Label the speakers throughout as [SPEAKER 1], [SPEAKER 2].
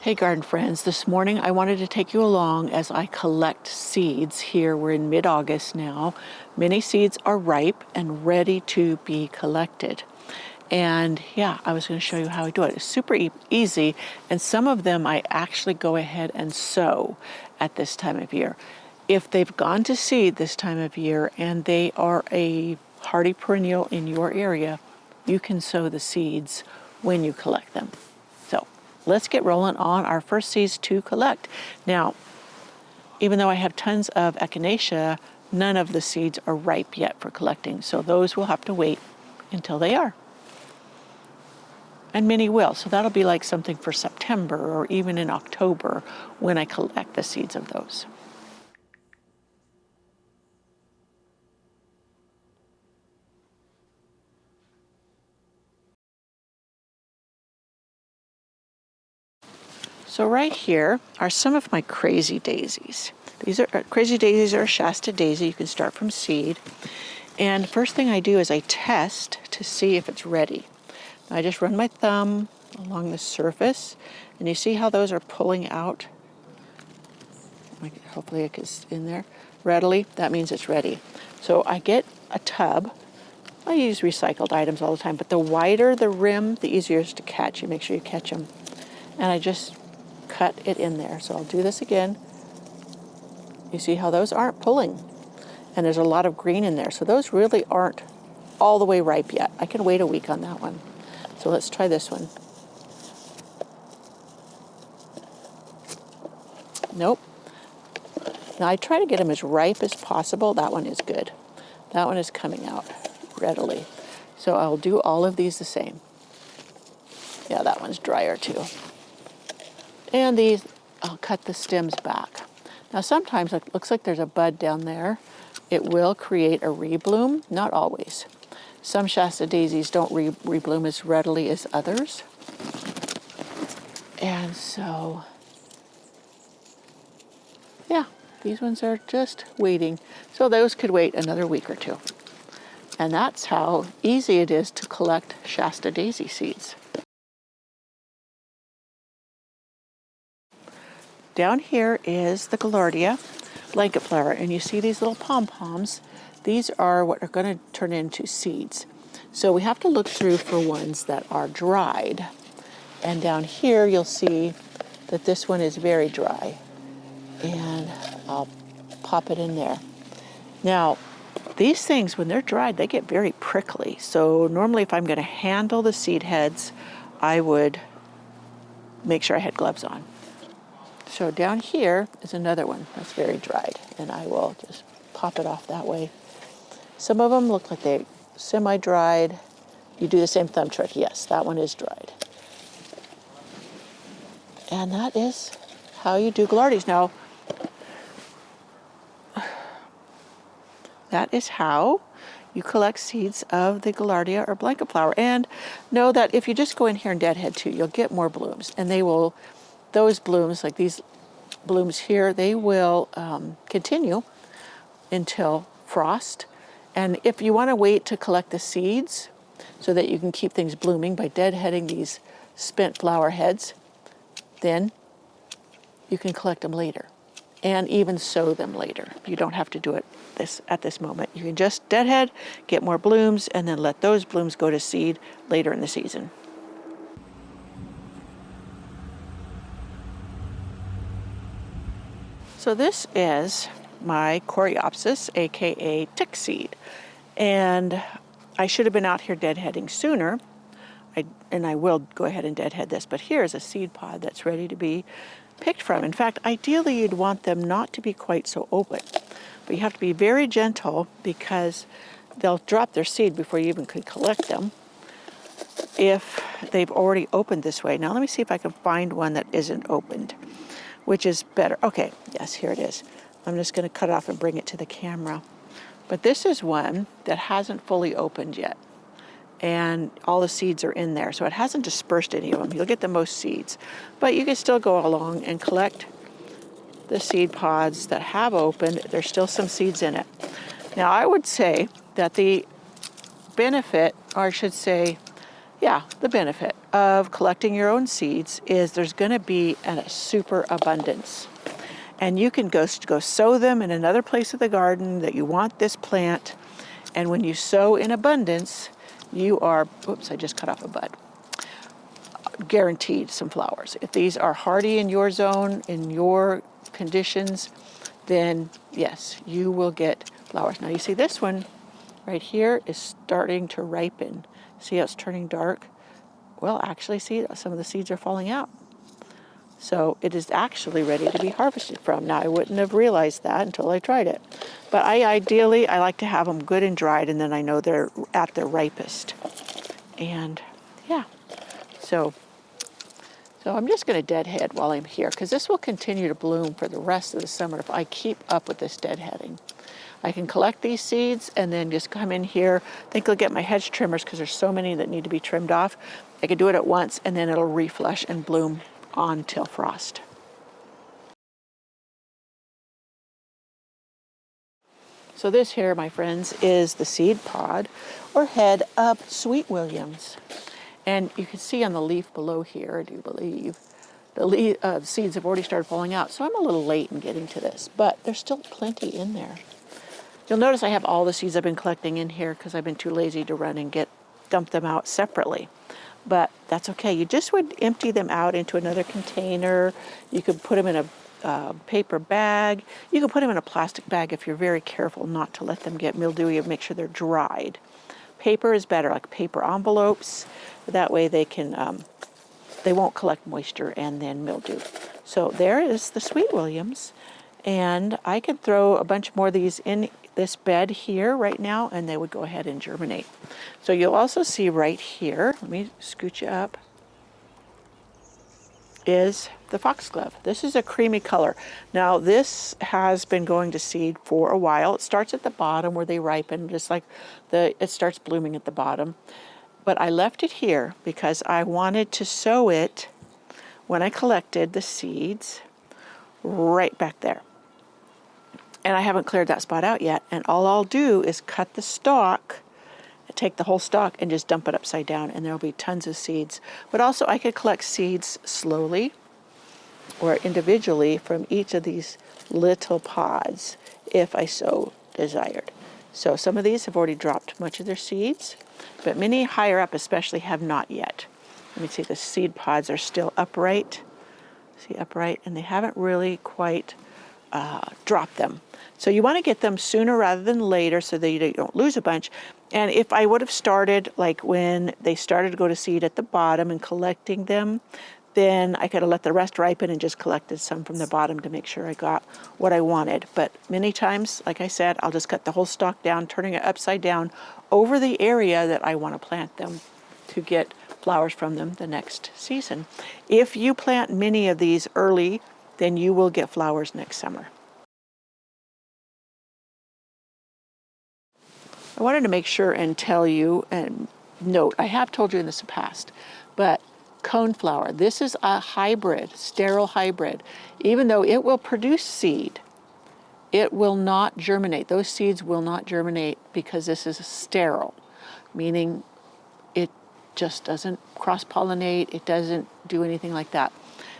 [SPEAKER 1] Hey garden friends, this morning I wanted to take you along as I collect seeds here. We're in mid-August now. Many seeds are ripe and ready to be collected. And yeah, I was going to show you how I do it. It's super easy, and some of them I actually go ahead and sow at this time of year. If they've gone to seed this time of year and they are a hardy perennial in your area, you can sow the seeds when you collect them. So let's get rolling on our first seeds to collect. Now, even though I have tons of echinacea, none of the seeds are ripe yet for collecting, so those will have to wait until they are. And many will, so that'll be like something for September or even in October when I collect the seeds of those. So right here are some of my crazy daisies. These are crazy daisies are a Shasta daisy. You can start from seed. And the first thing I do is I test to see if it's ready. I just run my thumb along the surface, and you see how those are pulling out. Hopefully it is in there readily. That means it's ready. So I get a tub. I use recycled items all the time, but the wider the rim, the easier it is to catch. You make sure you catch them. And I just cut it in there. So I'll do this again. You see how those aren't pulling, and there's a lot of green in there. So those really aren't all the way ripe yet. I can wait a week on that one. So let's try this one. Nope. Now I try to get them as ripe as possible. That one is good. That one is coming out readily. So I'll do all of these the same. Yeah, that one's drier too. And these, I'll cut the stems back. Now sometimes it looks like there's a bud down there. It will create a rebloom, not always. Some Shasta daisies don't rebloom as readily as others. And so, yeah, these ones are just waiting. So those could wait another week or two. And that's how easy it is to collect Shasta daisy seeds. Down here is the Galardia blanket flower, and you see these little pom-poms. These are what are going to turn into seeds. So we have to look through for ones that are dried. And down here you'll see that this one is very dry. And I'll pop it in there. Now, these things, when they're dried, they get very prickly. So normally if I'm going to handle the seed heads, I would make sure I had gloves on. So down here is another one that's very dried, and I will just pop it off that way. Some of them look like they're semi-dried. You do the same thumb trick. Yes, that one is dried. And that is how you do Galardias. Now, that is how you collect seeds of the Galardia or blanket flower. And know that if you just go in here and deadhead too, you'll get more blooms, and they will. Those blooms, like these blooms here, they will continue until frost. And if you want to wait to collect the seeds so that you can keep things blooming by deadheading these spent flower heads, then you can collect them later and even sow them later. You don't have to do it at this moment. You can just deadhead, get more blooms, and then let those blooms go to seed later in the season. So this is my Coropsis, aka Tickseed, and I should have been out here deadheading sooner. I will go ahead and deadhead this, but here's a seed pod that's ready to be picked from. In fact, ideally you'd want them not to be quite so open, but you have to be very gentle because they'll drop their seed before you even could collect them if they've already opened this way. Now let me see if I can find one that isn't opened, which is better. Okay, yes, here it is. I'm just going to cut it off and bring it to the camera. But this is one that hasn't fully opened yet. And all the seeds are in there, so it hasn't dispersed any of them. You'll get the most seeds. But you can still go along and collect the seed pods that have opened. There's still some seeds in it. Now, I would say that the benefit, or I should say, yeah, the benefit of collecting your own seeds is there's going to be a super abundance. And you can go sow them in another place of the garden that you want this plant. And when you sow in abundance, you are, oops, I just cut off a bud, guaranteed some flowers. If these are hardy in your zone, in your conditions, then yes, you will get flowers. Now you see this one right here is starting to ripen. See how it's turning dark? Well, actually, see, some of the seeds are falling out. So it is actually ready to be harvested from. Now, I wouldn't have realized that until I tried it. But ideally, I like to have them good and dried, and then I know they're at their ripest. And yeah, so I'm just going to deadhead while I'm here, because this will continue to bloom for the rest of the summer if I keep up with this deadheading. I can collect these seeds and then just come in here. I think I'll get my hedge trimmers because there's so many that need to be trimmed off. I can do it at once and then it'll reflush and bloom on till frost. So this here, my friends, is the seed pod or head of Sweet Williams. And you can see on the leaf below here, I do believe, the seeds have already started falling out. So I'm a little late in getting to this, but there's still plenty in there. You'll notice I have all the seeds I've been collecting in here because I've been too lazy to run and dump them out separately. But that's okay. You just would empty them out into another container. You could put them in a paper bag. You can put them in a plastic bag if you're very careful not to let them get mildewy and make sure they're dried. Paper is better, like paper envelopes. That way they won't collect moisture and then mildew. So there is the Sweet Williams. And I could throw a bunch more of these in this bed here right now, and they would go ahead and germinate. So you'll also see right here, let me scoot you up, is the foxglove. This is a creamy color. Now this has been going to seed for a while. It starts at the bottom where they ripen, just like it starts blooming at the bottom. But I left it here because I wanted to sow it when I collected the seeds right back there. And I haven't cleared that spot out yet. And all I'll do is cut the stalk, take the whole stalk and just dump it upside down, and there'll be tons of seeds. But also I could collect seeds slowly or individually from each of these little pods if I so desired. So some of these have already dropped much of their seeds, but many higher up especially have not yet. Let me see, the seed pods are still upright. See, upright, and they haven't really quite dropped them. So you want to get them sooner rather than later so that you don't lose a bunch. And if I would have started like when they started to go to seed at the bottom and collecting them, then I could have let the rest ripen and just collected some from the bottom to make sure I got what I wanted. But many times, like I said, I'll just cut the whole stalk down, turning it upside down over the area that I want to plant them to get flowers from them the next season. If you plant many of these early, then you will get flowers next summer. I wanted to make sure and tell you and note, I have told you in the past, but Coneflower, this is a hybrid, sterile hybrid. Even though it will produce seed, it will not germinate. Those seeds will not germinate because this is sterile, meaning it just doesn't cross-pollinate, it doesn't do anything like that.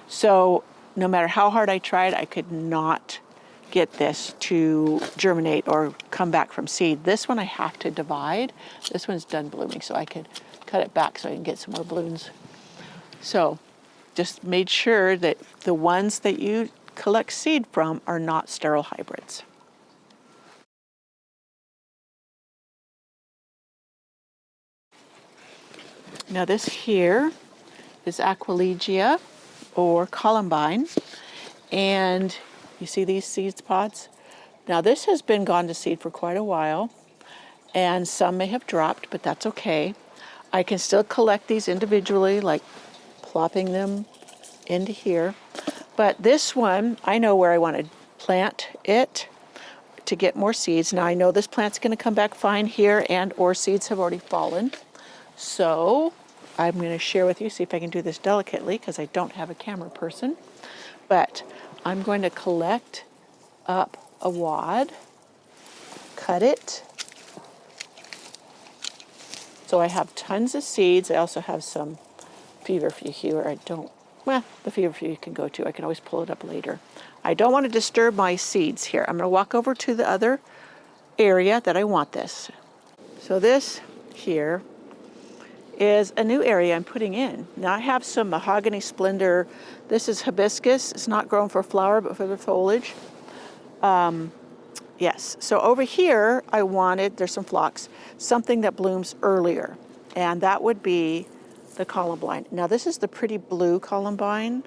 [SPEAKER 1] So no matter how hard I tried, I could not get this to germinate or come back from seed. This one I have to divide. This one's done blooming, so I could cut it back so I can get some more blooms. So just made sure that the ones that you collect seed from are not sterile hybrids. Now this here is Aqualia or Columbine, and you see these seeds pods? Now this has been gone to seed for quite a while, and some may have dropped, but that's okay. I can still collect these individually, like plopping them into here. But this one, I know where I want to plant it to get more seeds. Now I know this plant's going to come back fine here, and or seeds have already fallen. So I'm going to share with you, see if I can do this delicately because I don't have a camera person. But I'm going to collect up a wad, cut it. So I have tons of seeds. I also have some feverfew here. The feverfew can go too. I can always pull it up later. I don't want to disturb my seeds here. I'm going to walk over to the other area that I want this. So this here is a new area I'm putting in. Now I have some mahogany splendor. This is hibiscus. It's not grown for flower, but for the foliage. Yes, so over here I wanted, there's some phlox, something that blooms earlier. And that would be the columbine. Now this is the pretty blue columbine.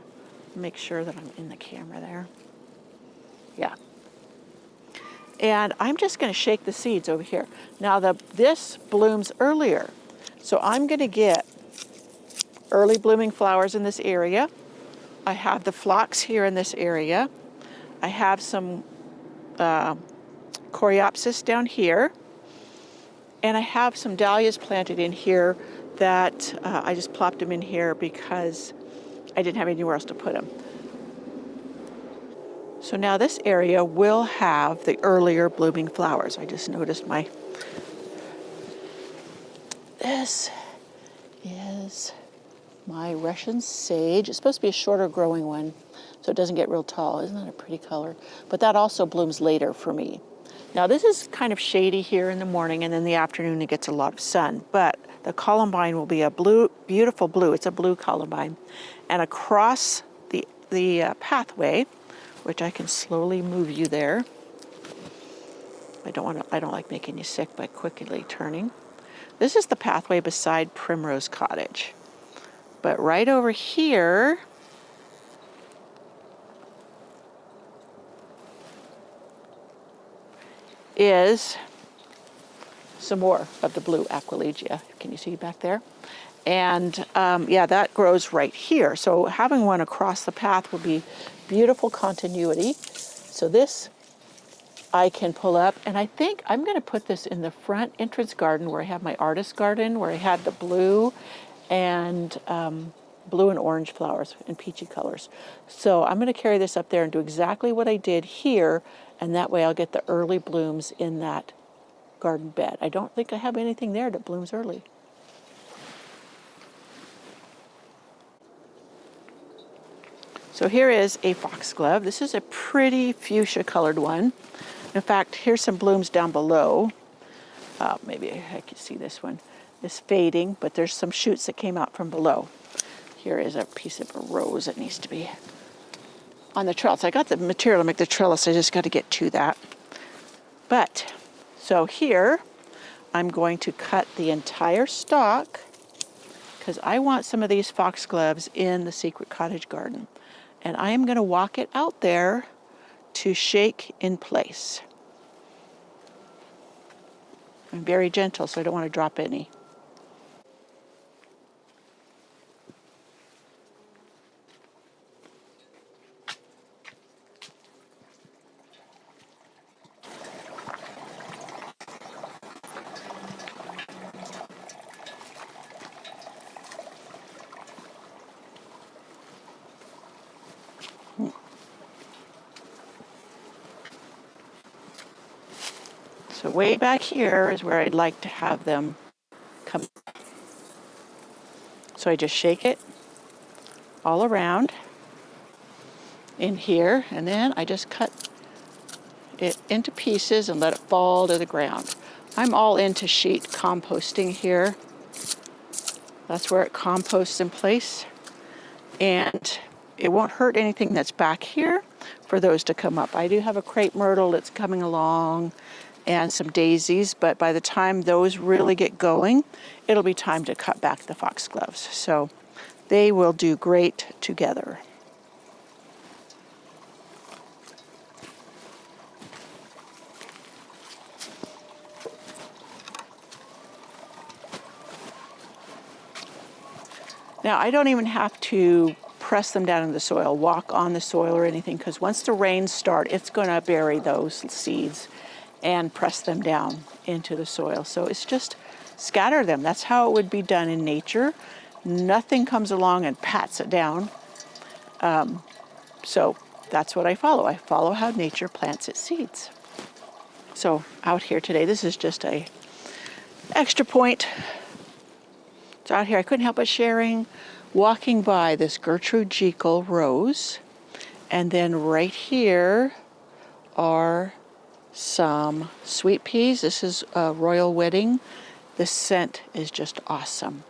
[SPEAKER 1] Make sure that I'm in the camera there. Yeah. And I'm just going to shake the seeds over here. Now this blooms earlier. So I'm going to get early blooming flowers in this area. I have the phlox here in this area. I have some Coropsis down here. And I have some dahlias planted in here that I just plopped them in here because I didn't have anywhere else to put them. So now this area will have the earlier blooming flowers. I just noticed this is my Russian sage. It's supposed to be a shorter growing one, so it doesn't get real tall. Isn't that a pretty color? But that also blooms later for me. Now this is kind of shady here in the morning, and in the afternoon it gets a lot of sun. But the columbine will be a blue, beautiful blue. It's a blue columbine. And across the pathway, which I can slowly move you there. I don't like making you sick by quickly turning. This is the pathway beside Primrose Cottage. But right over here is some more of the blue Aqualia. Can you see back there? And yeah, that grows right here. So having one across the path would be beautiful continuity. So this I can pull up, and I think I'm going to put this in the front entrance garden where I have my artist garden, where I had the blue and orange flowers in peachy colors. So I'm going to carry this up there and do exactly what I did here, and that way I'll get the early blooms in that garden bed. I don't think I have anything there that blooms early. So here is a foxglove. This is a pretty fuchsia colored one. In fact, here's some blooms down below. Maybe I can see this one. It's fading, but there's some shoots that came out from below. Here is a piece of a rose that needs to be on the trellis. I got the material to make the trellis. I just got to get to that. But, so here, I'm going to cut the entire stalk because I want some of these foxgloves in the secret cottage garden. And I am going to walk it out there to shake in place. I'm very gentle, so I don't want to drop any. So way back here is where I'd like to have them come. So I just shake it all around in here, and then I just cut it into pieces and let it fall to the ground. I'm all into sheet composting here. That's where it composts in place. And it won't hurt anything that's back here for those to come up. I do have a crepe myrtle that's coming along and some daisies, but by the time those really get going, it'll be time to cut back the foxgloves. So they will do great together. Now, I don't even have to press them down in the soil, walk on the soil or anything, because once the rains start, it's going to bury those seeds and press them down into the soil. So it's just scatter them. That's how it would be done in nature. Nothing comes along and pats it down. So that's what I follow. I follow how nature plants its seeds. So out here today, this is just a extra point So out here, I couldn't help but sharing, walking by this Gertrude Jekyll rose. And then right here are some sweet peas. This is a Royal Wedding. The scent is just awesome.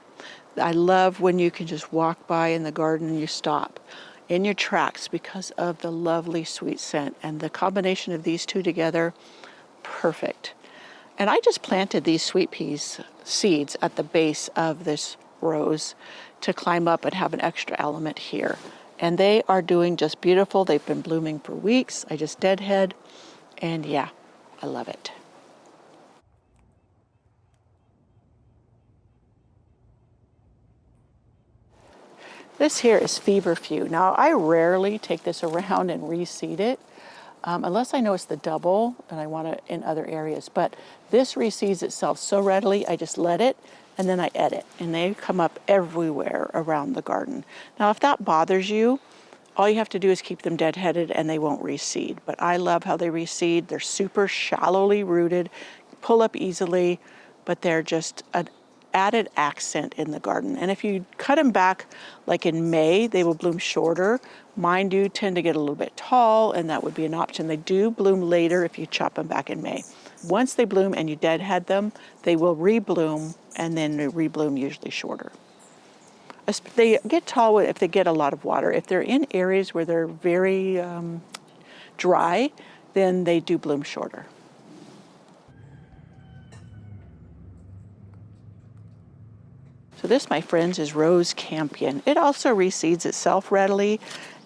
[SPEAKER 1] I love when you can just walk by in the garden and you stop in your tracks because of the lovely sweet scent. And the combination of these two together, perfect. And I just planted these sweet peas seeds at the base of this rose to climb up and have an extra element here. And they are doing just beautiful. They've been blooming for weeks. I just deadhead, and yeah, I love it. This here is feverfew. Now, I rarely take this around and reseed it, unless I know it's the double and I want it in other areas. But this reseeds itself so readily, I just let it, and then I edit, and they come up everywhere around the garden. Now, if that bothers you, all you have to do is keep them deadheaded and they won't reseed. But I love how they reseed. They're super shallowly rooted, pull up easily, but they're just an added accent in the garden. And if you cut them back like in May, they will bloom shorter. Mine do tend to get a little bit tall, and that would be an option. They do bloom later if you chop them back in May. Once they bloom and you deadhead them, they will rebloom, and then they rebloom usually shorter. They get tall if they get a lot of water. If they're in areas where they're very dry, then they do bloom shorter. So this, my friends, is rose campion. It also reseeds itself readily.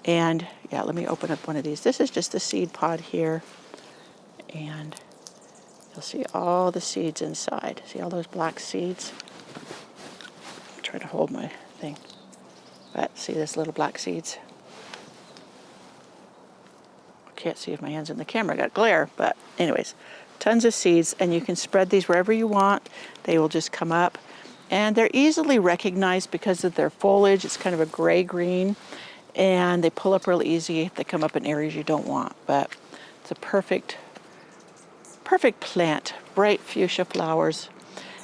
[SPEAKER 1] And yeah, let me open up one of these. This is just the seed pod here. And you'll see all the seeds inside. See all those black seeds? Try to hold my thing. But see this little black seeds? I can't see if my hand's in the camera, I got glare, but anyways, tons of seeds, and you can spread these wherever you want. They will just come up, and they're easily recognized because of their foliage. It's kind of a gray-green, and they pull up real easy if they come up in areas you don't want, but it's a perfect plant, bright fuchsia flowers.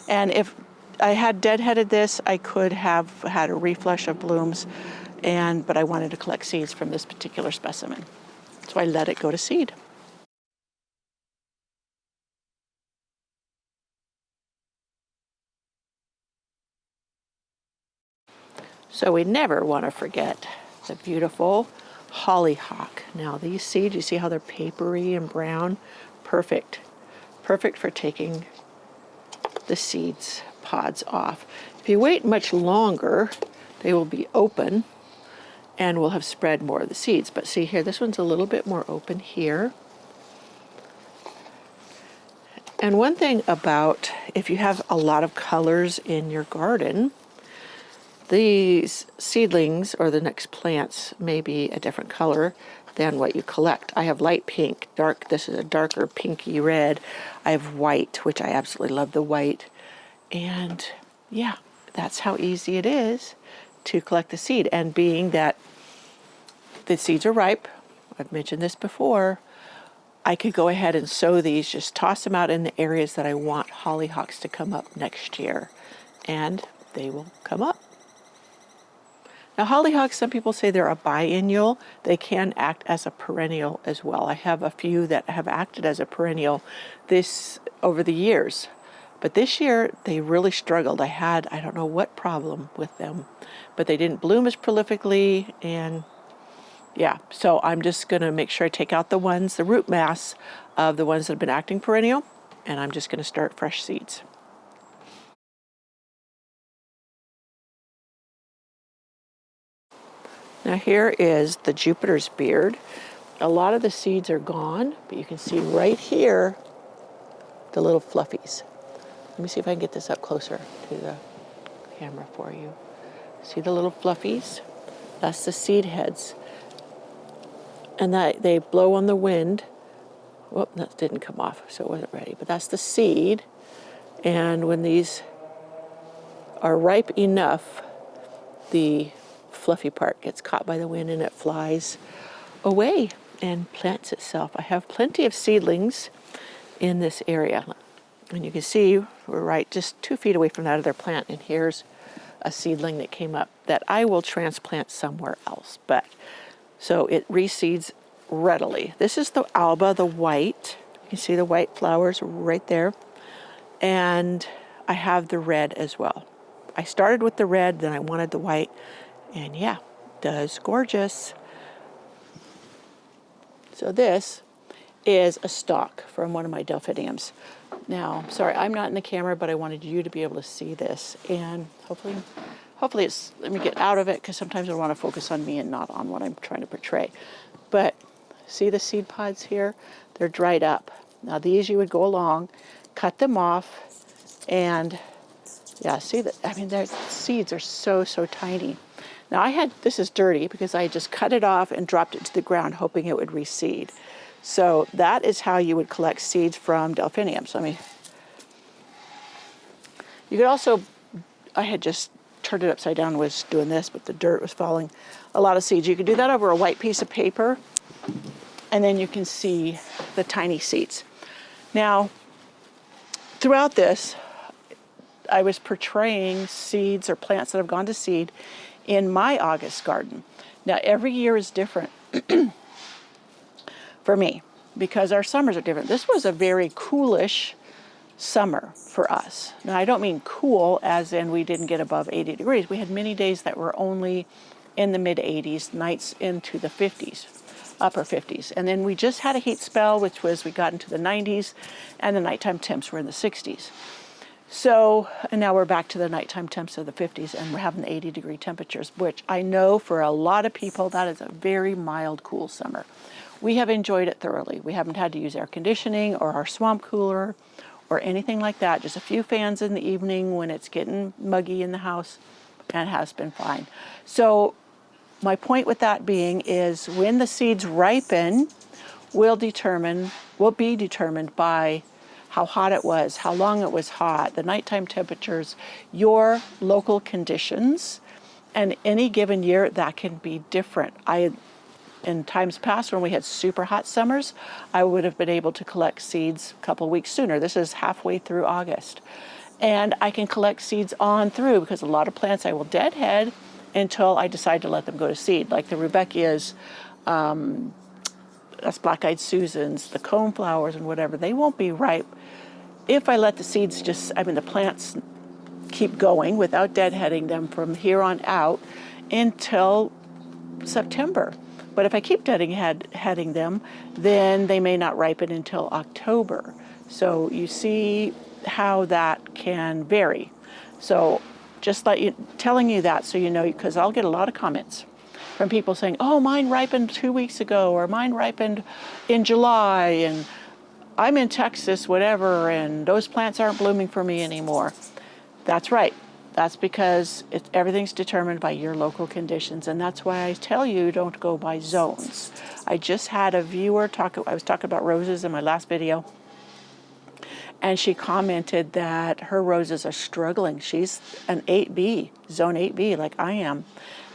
[SPEAKER 1] And if I had deadheaded this, I could have had a reflush of blooms, but I wanted to collect seeds from this particular specimen. So I let it go to seed. So we never want to forget the beautiful hollyhock. Now these seeds, you see how they're papery and brown? Perfect. Perfect for taking the seeds pods off. If you wait much longer, they will be open and will have spread more of the seeds. But see here, this one's a little bit more open here. And one thing about if you have a lot of colors in your garden, these seedlings or the next plants may be a different color than what you collect. I have light pink, dark, this is a darker pinky red. I have white, which I absolutely love the white. And yeah, that's how easy it is to collect the seed. And being that the seeds are ripe, I've mentioned this before, I could go ahead and sow these, just toss them out in the areas that I want hollyhocks to come up next year, and they will come up. Now hollyhocks, some people say they're a biennial. They can act as a perennial as well. I have a few that have acted as a perennial over the years. But this year, they really struggled. I don't know what problem with them, but they didn't bloom as prolifically, and yeah, so I'm just gonna make sure I take out the root mass of the ones that have been acting perennial, and I'm just gonna start fresh seeds. Now here is the Jupiter's beard. A lot of the seeds are gone, but you can see right here the little fluffies. Let me see if I can get this up closer to the camera for you. See the little fluffies? That's the seed heads. And that they blow on the wind. Whoop, that didn't come off, so it wasn't ready. But that's the seed. And when these are ripe enough, the fluffy part gets caught by the wind and it flies away and plants itself. I have plenty of seedlings in this area. And you can see we're right just 2 feet away from that other plant. And here's a seedling that came up that I will transplant somewhere else. But so it reseeds readily. This is the alba, the white. You can see the white flowers right there. And I have the red as well. I started with the red, then I wanted the white. And yeah, does gorgeous. So this is a stalk from one of my delphiniums. Now, sorry, I'm not in the camera, but I wanted you to be able to see this. And hopefully it's, let me get out of it, because sometimes I want to focus on me and not on what I'm trying to portray. But see the seed pods here? They're dried up. Now these you would go along, cut them off, and yeah, see that? I mean, their seeds are so tiny. Now this is dirty because I just cut it off and dropped it to the ground hoping it would reseed. So that is how you would collect seeds from delphiniums. You could also, I had just turned it upside down and was doing this, but the dirt was falling. A lot of seeds. You could do that over a white piece of paper, and then you can see the tiny seeds. Now, throughout this, I was portraying seeds or plants that have gone to seed in my August garden. Now, every year is different for me because our summers are different. This was a very coolish summer for us. Now, I don't mean cool as in we didn't get above 80 degrees. We had many days that were only in the mid 80s, nights into the 50s, upper 50s. And then we just had a heat spell, which was we got into the 90s, and the nighttime temps were in the 60s. So, and now we're back to the nighttime temps of the 50s, and we're having 80-degree temperatures, which I know for a lot of people, that is a very mild, cool summer. We have enjoyed it thoroughly. We haven't had to use air conditioning or our swamp cooler or anything like that. Just a few fans in the evening when it's getting muggy in the house, and it has been fine. So my point with that being is when the seeds ripen will be determined by how hot it was, how long it was hot, the nighttime temperatures, your local conditions, and any given year that can be different. In times past when we had super hot summers, I would have been able to collect seeds a couple weeks sooner. This is halfway through August. And I can collect seeds on through because a lot of plants I will deadhead until I decide to let them go to seed, like the Rudbeckias, that's black-eyed Susans, the Coneflowers and whatever. They won't be ripe if I let the seeds the plants keep going without deadheading them from here on out until September. But if I keep deadheading them, then they may not ripen until October. So you see how that can vary. So just telling you that so you know, because I'll get a lot of comments from people saying, oh, mine ripened 2 weeks ago, or mine ripened in July, and I'm in Texas, whatever, and those plants aren't blooming for me anymore. That's right. That's because everything's determined by your local conditions, and that's why I tell you don't go by zones. I just had a viewer I was talking about roses in my last video, and she commented that her roses are struggling. She's an 8B, zone 8B, like I am,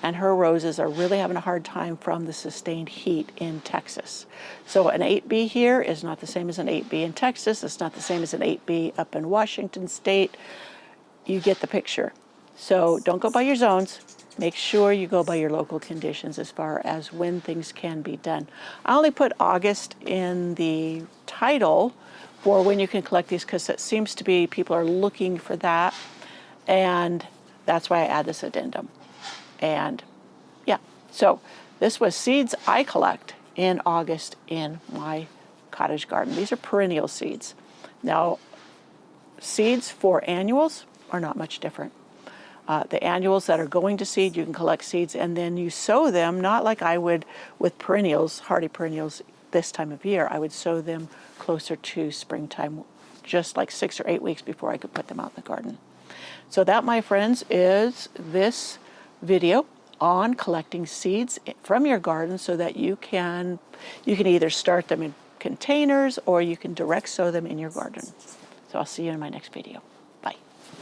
[SPEAKER 1] and her roses are really having a hard time from the sustained heat in Texas. So an 8B here is not the same as an 8B in Texas. It's not the same as an 8B up in Washington State. You get the picture. So don't go by your zones. Make sure you go by your local conditions as far as when things can be done. I only put August in the title for when you can collect these because it seems to be people are looking for that. And that's why I add this addendum. And yeah, so this was seeds I collect in August in my cottage garden. These are perennial seeds. Now, seeds for annuals are not much different. The annuals that are going to seed, you can collect seeds and then you sow them, not like I would with perennials, hardy perennials this time of year. I would sow them closer to springtime, just like 6 or 8 weeks before I could put them out in the garden. So that, my friends, is this video on collecting seeds from your garden so that you can either start them in containers or you can direct sow them in your garden. So I'll see you in my next video.